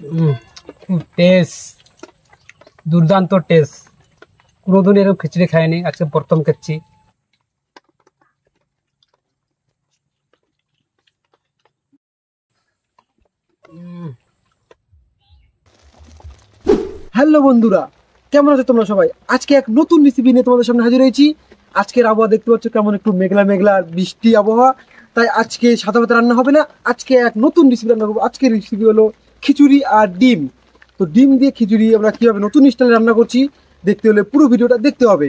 খুব টেস্ট, দুর্দান্ত টেস্ট। কোনোদিন এরকম খিচুড়ি খাইনি, আজকে প্রথম খাচ্ছি। হ্যালো বন্ধুরা, কেমন আছো তোমরা সবাই? আজকে এক নতুন রেসিপি নিয়ে তোমাদের সামনে হাজির হয়েছি। আজকের আবহাওয়া দেখতে পাচ্ছ কেমন, একটু মেঘলা মেঘলা বৃষ্টি আবহাওয়া। তাই আজকে সাদা ভাত রান্না হবে না, আজকে এক নতুন রেসিপি রান্না করবো। আজকের রেসিপি হলো খিচুড়ি আর ডিম। তো ডিম দিয়ে খিচুড়ি আমরা কিভাবে নতুন স্টাইলে রান্না করছি দেখতে হলে পুরো ভিডিওটা দেখতে হবে।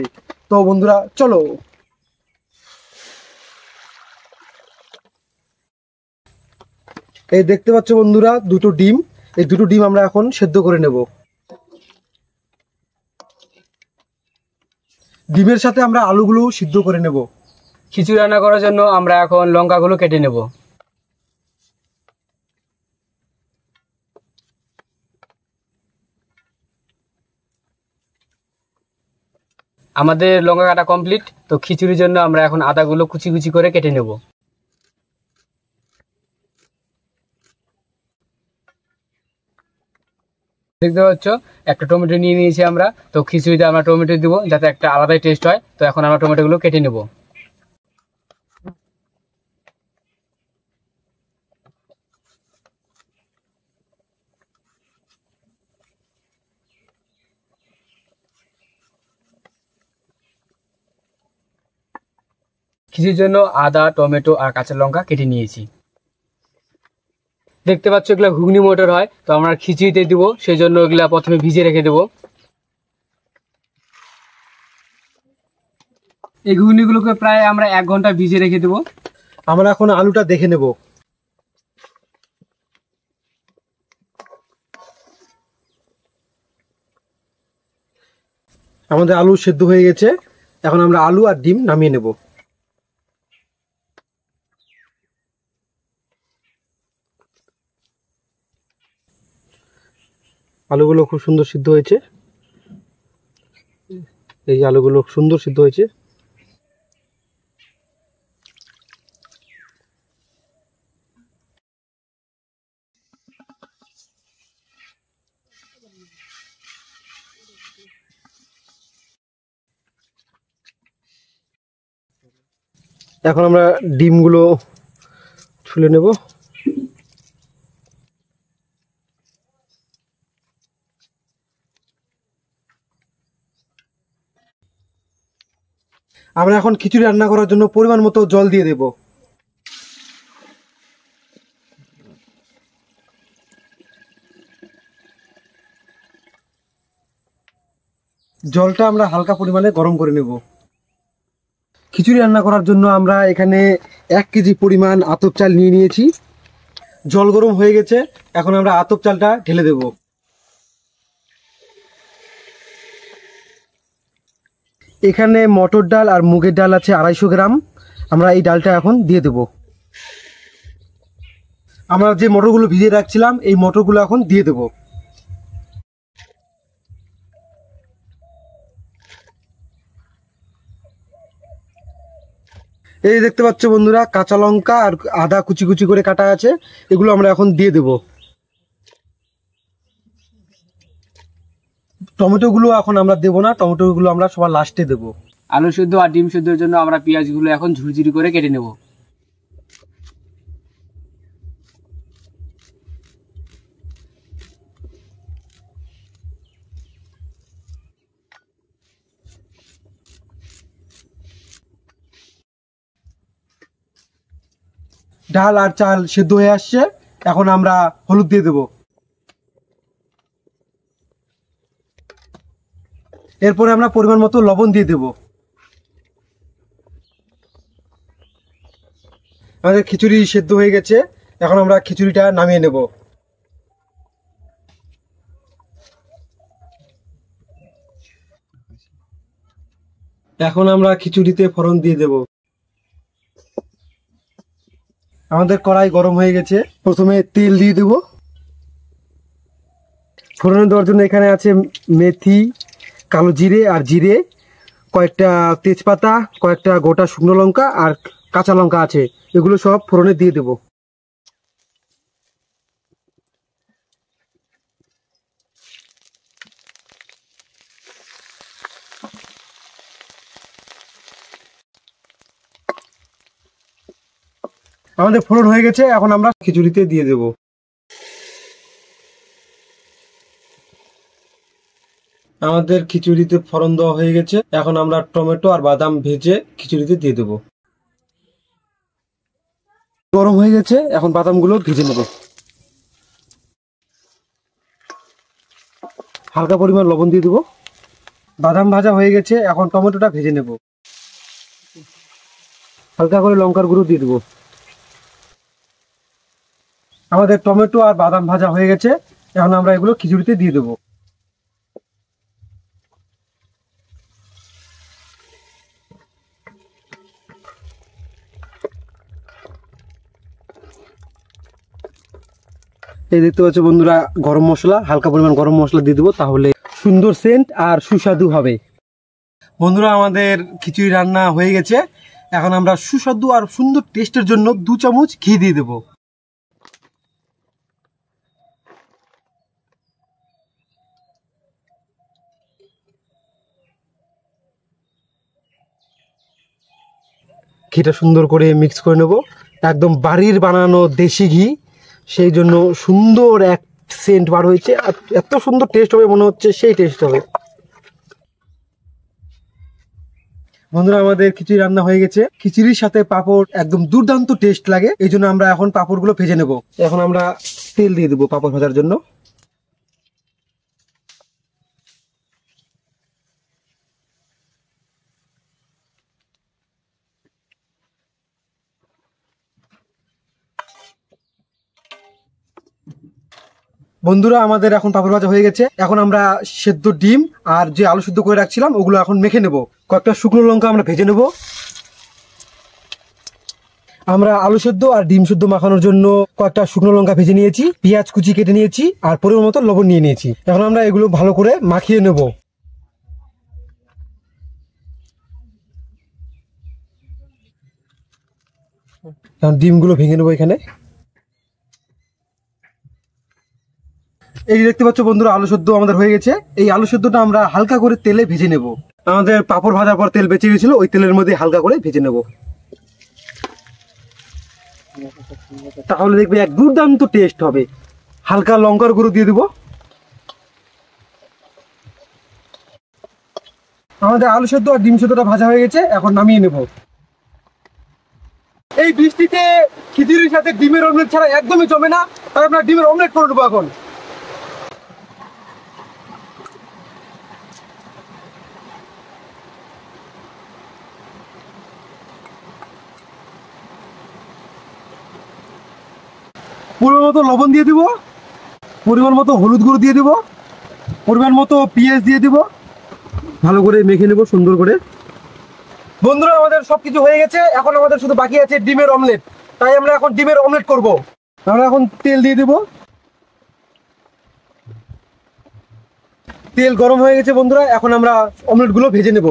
তো বন্ধুরা চলো। এই দেখতে পাচ্ছ বন্ধুরা দুটো ডিম, এই দুটো ডিম আমরা এখন সেদ্ধ করে নেব। ডিমের সাথে আমরা আলুগুলো সিদ্ধ করে নেব। খিচুড়ি রান্না করার জন্য আমরা এখন লঙ্কাগুলো কেটে নেব। আমাদের লঙ্কা কাটা কমপ্লিট। তো খিচুড়ির জন্য আমরা এখন আদাগুলো কুচি কুচি করে কেটে নেব। দেখতে পাচ্ছ একটা টমেটো নিয়ে নিয়েছি আমরা। তো খিচুড়িতে আমরা টমেটো দিব যাতে একটা আলাদাই টেস্ট হয়। তো এখন আমরা টমেটোগুলো কেটে নেব। খিচুড়ির জন্য আদা, টমেটো আর কাঁচা লঙ্কা কেটে নিয়েছি। দেখতে পাচ্ছ এগুলো ঘুগনি মটর হয়, তো আমরা খিচুড়িতে দিব, সেই জন্য এগুলা প্রথমে ভিজে রেখে দেবো। এই ঘুগনিগুলোকে প্রায় আমরা 1 ঘন্টা ভিজে রেখে দেবো। আমরা এখন আলুটা দেখে নেব। আমাদের আলু সেদ্ধ হয়ে গেছে, এখন আমরা আলু আর ডিম নামিয়ে নেব। আলুগুলো খুব সুন্দর সিদ্ধ হয়েছে, এই আলুগুলো সুন্দর সিদ্ধ হয়েছে। এখন আমরা ডিমগুলো ছুলে নেব। আমরা এখন খিচুড়ি রান্না করার জন্য পরিমাণ মতো জল দিয়ে দেব। জলটা আমরা হালকা পরিমাণে গরম করে নেব। খিচুড়ি রান্না করার জন্য আমরা এখানে 1 কেজি পরিমাণ আতপ চাল নিয়ে নিয়েছি। জল গরম হয়ে গেছে, এখন আমরা আতপ চালটা ঢেলে দেব। এখানে মটর ডাল আর মুগের ডাল আছে 250 গ্রাম। আমরা এই ডালটা এখন দিয়ে দেব। আমরা যে মটরগুলো ভিজিয়ে রাখছিলাম এই মটরগুলো এখন দিয়ে দেব। এই দেখতে পাচ্ছ বন্ধুরা কাঁচা লঙ্কা আর আদা কুচি কুচি করে কাটা আছে, এগুলো আমরা এখন দিয়ে দেব। টমেটোগুলো এখন আমরা দেব না, টমেটোগুলো আমরা সবার লাস্টে দেব। আলু সিদ্ধ আর ডিম সিদ্ধের জন্য আমরা পেঁয়াজগুলো এখন ঝুরঝুরি করে কেটে নেব। ডাল আর চাল সেদ্ধ হয়ে আসছে, এখন আমরা হলুদ দিয়ে দেব। এরপরে আমরা পরিমাণ মতো লবণ দিয়ে দেব। আমাদের খিচুড়ি সেদ্ধ হয়ে গেছে, এখন আমরা খিচুড়িটা নামিয়ে নেব। এখন আমরা খিচুড়িতে ফোড়ন দিয়ে দেব। আমাদের কড়াই গরম হয়ে গেছে, প্রথমে তেল দিয়ে দেব। ফোড়ন দেওয়ার জন্য এখানে আছে মেথি, কালো জিরে আর জিরে, কয়েকটা তেজপাতা, কয়েকটা গোটা শুকনো লঙ্কা আর কাঁচা লঙ্কা আছে, এগুলো সব ফোড়নে দিয়ে দেব। আমাদের ফোড়ন হয়ে গেছে, এখন আমরা খিচুড়িতে দিয়ে দেব। আমাদের খিচুড়িতে ফোড়ন দেওয়া হয়ে গেছে, এখন আমরা টমেটো আর বাদাম ভেজে খিচুড়িতে দিয়ে দেব। গরম হয়ে গেছে, এখন বাদামগুলো ভেজে নেব। হালকা পরিমাণ লবণ দিয়ে দেব। বাদাম ভাজা হয়ে গেছে, এখন টমেটোটা ভেজে নেব। হালকা করে লঙ্কার গুঁড়ো দিয়ে দেব। আমাদের টমেটো আর বাদাম ভাজা হয়ে গেছে, এখন আমরা এগুলো খিচুড়িতে দিয়ে দেবো। এই দেখতে পাচ্ছ বন্ধুরা, গরম মশলা, হালকা পরিমাণ গরম মশলা দিয়ে দেবো, তাহলে সুন্দর সেন্ট আর সুস্বাদু হবে। বন্ধুরা, আমাদের খিচুড়ি রান্না হয়ে গেছে, এখন আমরা সুস্বাদু আর সুন্দর টেস্টের জন্য 2 চামচ ঘি দিয়ে দেবো। ঘিটা সুন্দর করে মিক্স করে নেব। একদম বাড়ির বানানো দেশি ঘি, সেই জন্য সুন্দর এক সেন্ট বার হয়েছে, আর এত সুন্দর টেস্ট হবে মনে হচ্ছে সেই টেস্ট হবে। বন্ধুরা, আমাদের খিচুড়ি রান্না হয়ে গেছে। খিচুড়ির সাথে পাঁপড় একদম দুর্দান্ত টেস্ট লাগে, এই জন্য আমরা এখন পাঁপড়গুলো ভেজে নেব। এখন আমরা তেল দিয়ে দেবো পাঁপড় ভাজার জন্য। বন্ধুরা, আমাদের এখন পাঁপড় ভাজা হয়ে গেছে, এখন আমরা সেদ্ধ ডিম আর যে আলু সিদ্ধ করে রাখছিলাম ওগুলো এখন মেখে নেব। কয়েকটা শুকনো লঙ্কা আমরা ভেজে নেব। আমরা আলু সেদ্ধ আর ডিম সেদ্ধ মাখানোর জন্য কয়েকটা শুকনো লঙ্কা ভেজে নিয়েছি, পেঁয়াজ কুচি কেটে নিয়েছি, আর পরিমাণ মতো লবণ নিয়ে নিয়েছি। এখন আমরা এগুলো ভালো করে মাখিয়ে নেব। এখন ডিমগুলো ভেঙে নেবো এখানে। এই যে দেখতে পাচ্ছ বন্ধুরা, আলু সেদ্ধ আমাদের হয়ে গেছে। এই আলু সেদ্ধটা আমরা হালকা করে তেলে ভেজে নেব। আমাদের পাঁপড় ভাজার পর তেল বেঁচে গেছিল, ওই তেলের মধ্যে হালকা করে ভেজে নেব, তাহলে দেখবে এক দুর্দান্ত টেস্ট হবে। হালকা লঙ্কার গুঁড়ো দিয়ে দেব। আমাদের আলু সেদ্ধ আর ডিম সেদ্ধটা ভাজা হয়ে গেছে, এখন নামিয়ে নেব। এই বৃষ্টিতে খিচুড়ির সাথে ডিমের অমলেট ছাড়া একদমই জমে না, তাই আমরা ডিমের অমলেট করে নেবো এখন। পরিমাণ মতো লবণ দিয়ে দিব, পরিমাণ মতো হলুদ গুঁড়ো দিয়ে দিব, পরিমাণ মতো পেঁয়াজ দিয়ে দিব, ভালো করে মেখে নেব সুন্দর করে। বন্ধুরা, আমাদের সবকিছু হয়ে গেছে, এখন আমাদের শুধু বাকি আছে ডিমের অমলেট, তাই আমরা এখন ডিমের অমলেট করব। আমরা এখন তেল দিয়ে দেব। তেল গরম হয়ে গেছে বন্ধুরা, এখন আমরা অমলেটগুলো ভেজে নেব।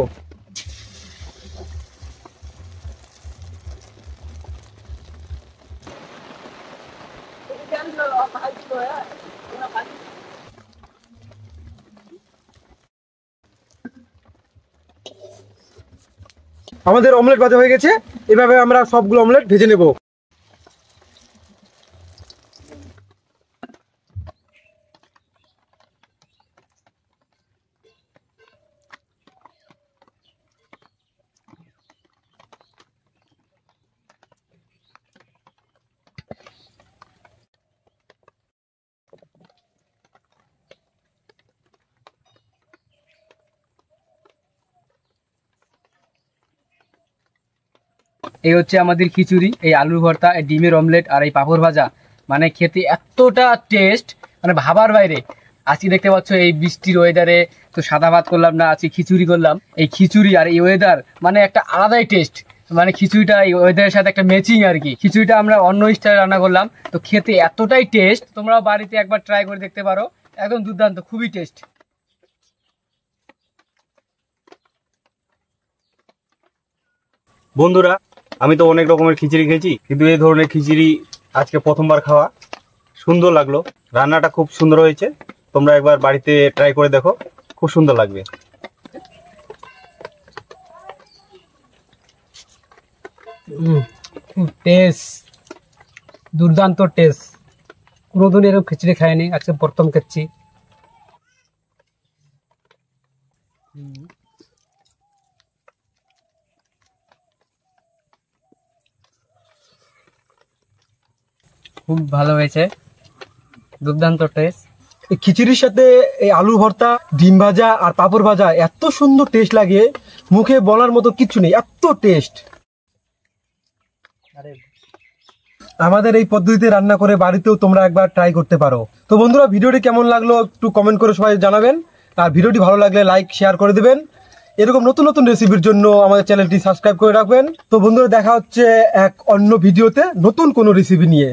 আমাদের অমলেট ভাজা হয়ে গেছে, এভাবে আমরা সবগুলো অমলেট ভেজে নেব। এই হচ্ছে আমাদের খিচুড়ি, এই আলুর ভর্তা, এই ডিমের অমলেট আর এই পাঁপড় ভাজা, মানে খেতে এতটা টেস্ট, মানে ভাবার বাইরে। আজকে দেখতে পাচ্ছ এই বৃষ্টির ওয়েদারে তো সাদা ভাত করলাম না, আজকে খিচুড়ি করলাম। এই খিচুড়ি আর এই ওয়েদার মানে একটা আলাদাই টেস্ট, মানে খিচুড়িটা এই ওয়েদারের সাথে একটা ম্যাচিং আর কি। খিচুড়িটা আমরা অন্য স্টাইলে রান্না করলাম, তো খেতে এতটাই টেস্ট, তোমরাও বাড়িতে একবার ট্রাই করে দেখতে পারো, একদম দুর্দান্ত, খুবই টেস্ট। বন্ধুরা, আমি তো অনেক রকমের খিচুড়ি খেয়েছি, কিন্তু এই ধরনের খিচুড়ি আজকে প্রথমবার খাওয়া, সুন্দর লাগলো। রান্নাটা খুব সুন্দর হয়েছে, তোমরা একবার বাড়িতে ট্রাই করে দেখো, খুব সুন্দর লাগবে। টেস্ট দুর্দান্ত টেস্ট, কোনোদিন এরকম খিচুড়ি খাইনি, আজকে প্রথম খাচ্ছি। খুব ভালো হয়েছে, দুর্দান্ত টেস্ট। এই খিচুড়ির সাথে এই আলু ভর্তা, ডিম ভাজা আর পাঁপড় ভাজা এত সুন্দর টেস্ট লাগে, মুখে বলার মতো কিছু নেই, এত টেস্ট। আমাদের এই পদ্ধতিতে রান্না করে বাড়িতেও তোমরা একবার ট্রাই করতে পারো। তো বন্ধুরা, ভিডিওটি কেমন লাগলো একটু কমেন্ট করে সবাই জানাবেন, আর ভিডিওটি ভালো লাগলে লাইক শেয়ার করে দেবেন। এরকম নতুন নতুন রেসিপির জন্য আমাদের চ্যানেলটি সাবস্ক্রাইব করে রাখবেন। তো বন্ধুরা, দেখা হচ্ছে এক অন্য ভিডিওতে নতুন কোনো রেসিপি নিয়ে।